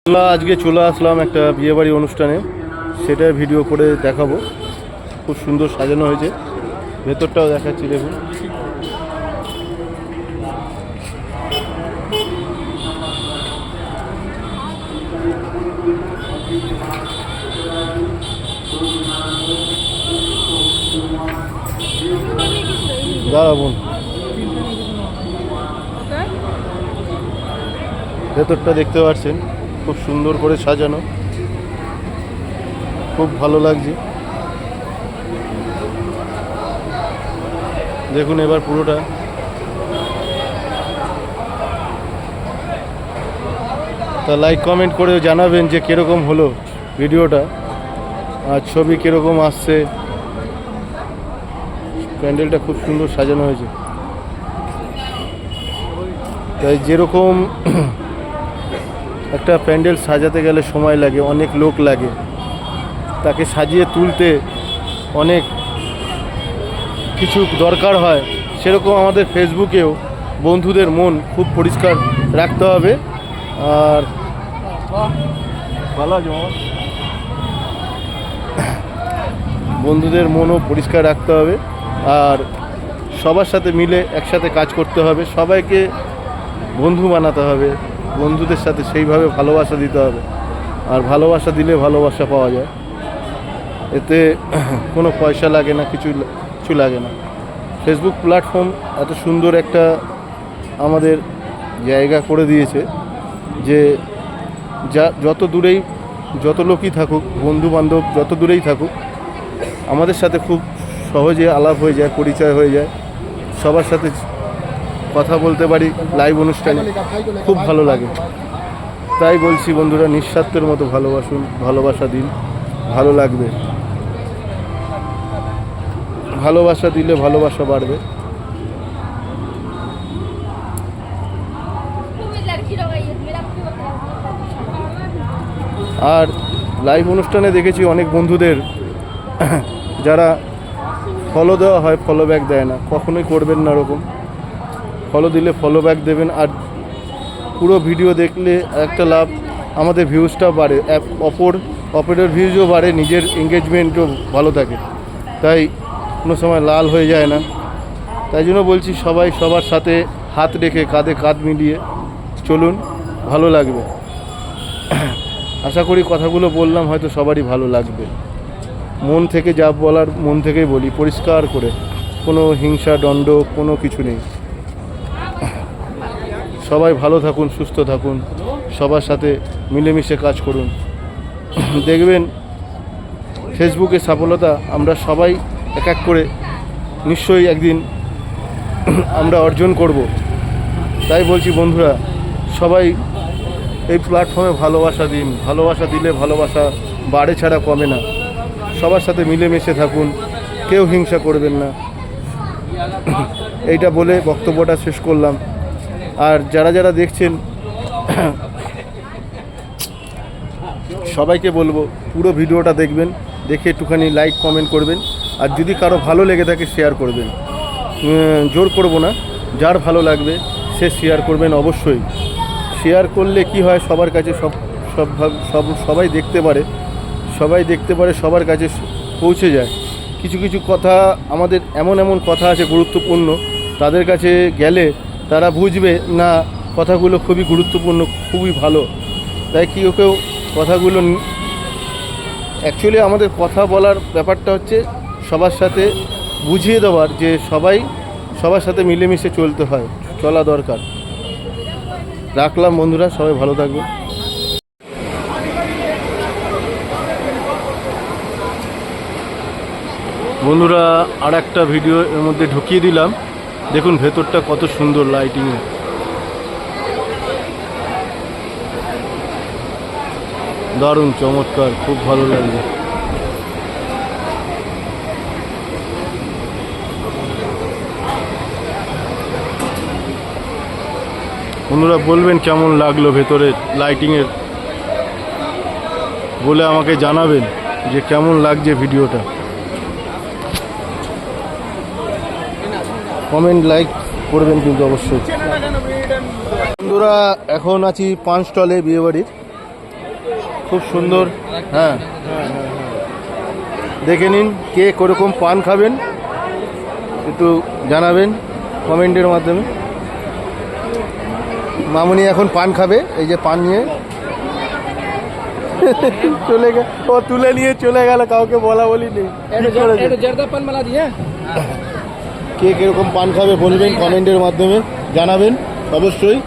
আজকে চলে আসলাম একটা বিয়েবাড়ি অনুষ্ঠানে, সেটা ভিডিও করে দেখাবো। খুব সুন্দর সাজানো হয়েছে, ভেতরটাও দেখাচ্ছি দেখুন। দাঁড়াবুন, ভেতরটা দেখতে পাচ্ছেন, খুব সুন্দর করে সাজানো, খুব ভালো লাগছে। দেখুন এবার পুরোটা। তা লাইক কমেন্ট করে জানাবেন যে কীরকম হলো ভিডিওটা, আর ছবি কীরকম আসছে। প্যান্ডেলটা খুব সুন্দর সাজানো হয়েছে, তাই যেরকম একটা প্যান্ডেল সাজাতে গেলে সময় লাগে, অনেক লোক লাগে, তাকে সাজিয়ে তুলতে অনেক কিছু দরকার হয়, সেরকম আমাদের ফেসবুকেও বন্ধুদের মন খুব পরিষ্কার রাখতে হবে। আর ভালো আছে, বন্ধুদের মনও পরিষ্কার রাখতে হবে, আর সবার সাথে মিলে একসাথে কাজ করতে হবে, সবাইকে বন্ধু বানাতে হবে, বন্ধুদের সাথে সেইভাবে ভালোবাসা দিতে হবে। আর ভালোবাসা দিলে ভালোবাসা পাওয়া যায়, এতে কোনো পয়সা লাগে না, কিছু লাগে না। ফেসবুক প্ল্যাটফর্ম এত সুন্দর একটা আমাদের জায়গা করে দিয়েছে যে যত লোকই থাকুক, বন্ধু বান্ধব যত দূরেই থাকুক, আমাদের সাথে খুব সহজে আলাপ হয়ে যায়, পরিচয় হয়ে যায়, সবার সাথে কথা বলতে পারি লাইভ অনুষ্ঠানে, খুব ভালো লাগে। তাই বলছি বন্ধুরা, নিঃস্বার্থের মতো ভালোবাসুন, ভালোবাসা দিন, ভালো লাগবে। ভালোবাসা দিলে ভালোবাসা বাড়বে। আর লাইভ অনুষ্ঠানে দেখেছি অনেক বন্ধুদের যারা ফলো দেওয়া হয়, ফলো ব্যাক দেয় না, কখনোই করবেন না ওরকম। ফলো দিলে ফলো ব্যাক দেবেন, আর পুরো ভিডিও দেখলে একটা লাভ, আমাদের ভিউজটা বাড়ে, অপরের ভিউজও বাড়ে, নিজের এঙ্গেজমেন্টও ভালো থাকে, তাই কোনো সময় লাল হয়ে যায় না। তাই জন্য বলছি, সবাই সবার সাথে হাত রেখে, কাঁধে কাঁধ মিলিয়ে চলুন, ভালো লাগবে। আশা করি কথাগুলো বললাম হয়তো সবারই ভালো লাগবে। মন থেকে যা বলার মন থেকেই বলি, পরিষ্কার করে, কোনো হিংসা দণ্ড কোনো কিছু নেই। সবাই ভালো থাকুন, সুস্থ থাকুন, সবার সাথে মিলেমিশে কাজ করুন। দেখবেন ফেসবুকে সফলতা আমরা সবাই এক এক করে নিশ্চয়ই একদিন আমরা অর্জন করব। তাই বলছি বন্ধুরা, সবাই এই প্ল্যাটফর্মে ভালোবাসা দিন, ভালোবাসা দিলে ভালোবাসা বাড়ে ছাড়া কমে না। সবার সাথে মিলেমিশে থাকুন, কেউ হিংসা করবেন না। এইটা বলে বক্তব্যটা শেষ করলাম। আর যারা যারা দেখছেন সবাইকে বলবো পুরো ভিডিওটা দেখবেন, দেখে একটুখানি লাইক কমেন্ট করবেন, আর যদি কারো ভালো লেগে থাকে শেয়ার করবেন। জোর করব না, যার ভালো লাগবে সে শেয়ার করবেন অবশ্যই। শেয়ার করলে কি হয়, সবার কাছে সবাই দেখতে পারে, সবার কাছে পৌঁছে যায়। কিছু কিছু কথা আমাদের এমন কথা আছে গুরুত্বপূর্ণ, তাদের কাছে গেলে তারা বুঝবে না কথাগুলো খুবই গুরুত্বপূর্ণ, খুবই ভালো। তাই কেউ কথাগুলো, অ্যাকচুয়ালি আমাদের কথা বলার ব্যাপারটা হচ্ছে সবার সাথে বুঝিয়ে দেওয়ার, যে সবার সাথে মিলেমিশে চলতে হয়, চলা দরকার। রাখলাম বন্ধুরা, সবাই ভালো থাকবেন। বন্ধুরা, আর একটা ভিডিও এর মধ্যে ঢুকিয়ে দিলাম, দেখুন ভেতরটা কত সুন্দর লাইটিংয়ে। দারুণ চমৎকার, খুব ভালো লাগছে। বন্ধুরা বলবেন কেমন লাগলো ভেতরের লাইটিংয়ের, বলে আমাকে জানাবেন যে কেমন লাগছে ভিডিওটা। কমেন্ট লাইক করবেন কিন্তু অবশ্যই। বন্ধুরা এখন আছি পান স্টলে বিয়েবাড়ির, খুব সুন্দর। হ্যাঁ, দেখে নিন কে কোরকম পান খাবেন একটু জানাবেন কমেন্টের মাধ্যমে। মামুনি এখন পান খাবে, এই যে পান নিয়ে চলে গেল, ও তুলে নিয়ে চলে গেল, কাউকে বলা বলি নেই। কে কিরকম পান খাবে বলবেন কমেন্টের মাধ্যমে জানাবেন অবশ্যই।